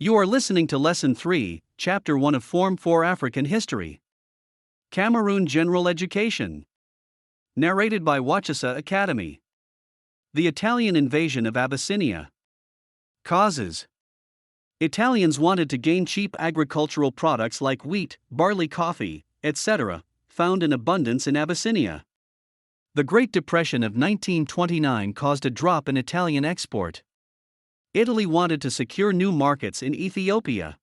You are listening to Lesson 3, Chapter 1 of Form 4 African History. Cameroon General Education. Narrated by Wacheseh Academy. The Italian invasion of Abyssinia. Causes. Italians wanted to gain cheap agricultural products like wheat, barley, coffee, etc., found in abundance in Abyssinia. The Great Depression of 1929 caused a drop in Italian export. Italy wanted to secure new markets in Ethiopia.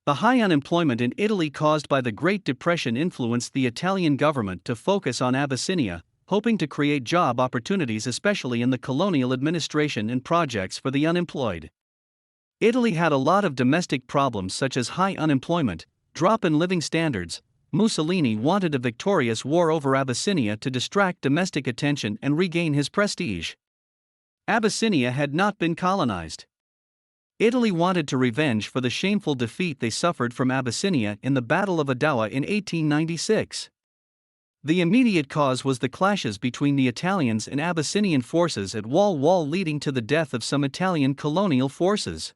The high unemployment in Italy caused by the Great Depression influenced the Italian government to focus on Abyssinia, hoping to create job opportunities especially in the colonial administration and projects for the unemployed. Italy had a lot of domestic problems such as high unemployment, drop in living standards. Mussolini wanted a victorious war over Abyssinia to distract domestic attention and regain his prestige. Abyssinia had not been colonized. Italy wanted to revenge for the shameful defeat they suffered from Abyssinia in the Battle of Adowa in 1896. The immediate cause was the clashes between the Italians and Abyssinian forces at Wal, leading to the death of some Italian colonial forces.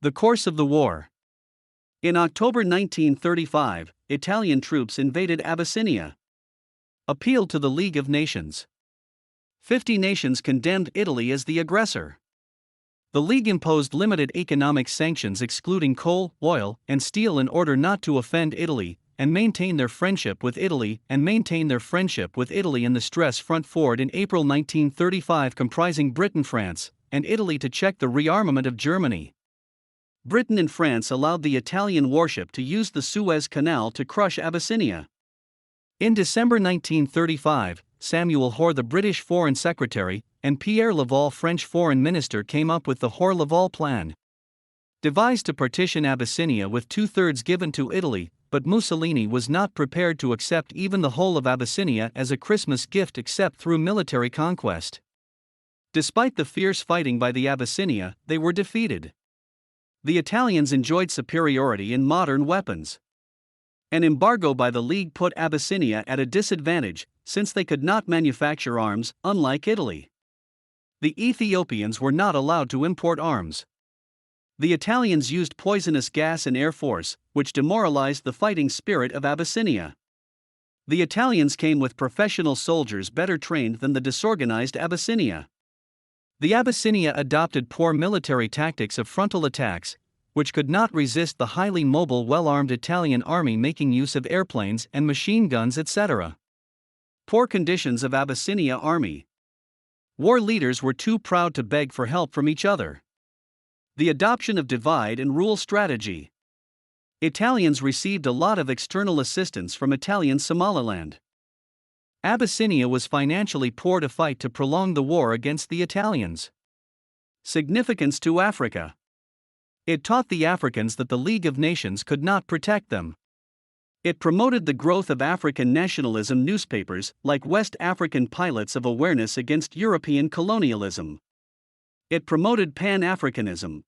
The course of the war. In October 1935, Italian troops invaded Abyssinia. Appeal to the League of Nations. 50 nations condemned Italy as the aggressor. The League imposed limited economic sanctions excluding coal, oil, and steel in order not to offend Italy, and maintain their friendship with Italy in the stress front forward in April 1935 comprising Britain, France, and Italy to check the rearmament of Germany. Britain and France allowed the Italian warship to use the Suez Canal to crush Abyssinia. In December 1935, Samuel Hoare, the British Foreign Secretary, and Pierre Laval, French Foreign Minister, came up with the Hoare-Laval Plan. Devised to partition Abyssinia with 2/3 given to Italy, but Mussolini was not prepared to accept even the whole of Abyssinia as a Christmas gift except through military conquest. Despite the fierce fighting by the Abyssinia, they were defeated. The Italians enjoyed superiority in modern weapons. An embargo by the League put Abyssinia at a disadvantage, since they could not manufacture arms, unlike Italy. The Ethiopians were not allowed to import arms. The Italians used poisonous gas and air force, which demoralized the fighting spirit of Abyssinia. The Italians came with professional soldiers better trained than the disorganized Abyssinia. The Abyssinia adopted poor military tactics of frontal attacks, which could not resist the highly mobile, well-armed Italian army making use of airplanes and machine guns, etc. Poor conditions of Abyssinia army. War leaders were too proud to beg for help from each other. The adoption of divide and rule strategy. Italians received a lot of external assistance from Italian Somaliland. Abyssinia was financially poor to fight to prolong the war against the Italians. Significance to Africa. It taught the Africans that the League of Nations could not protect them. It promoted the growth of African nationalism. Newspapers, like West African pilots of awareness against European colonialism. It promoted Pan-Africanism.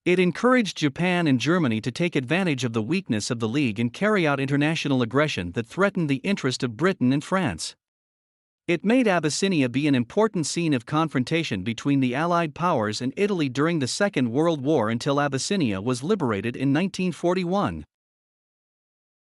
It encouraged Japan and Germany to take advantage of the weakness of the League and carry out international aggression that threatened the interest of Britain and France. It made Abyssinia be an important scene of confrontation between the Allied powers and Italy during the Second World War until Abyssinia was liberated in 1941.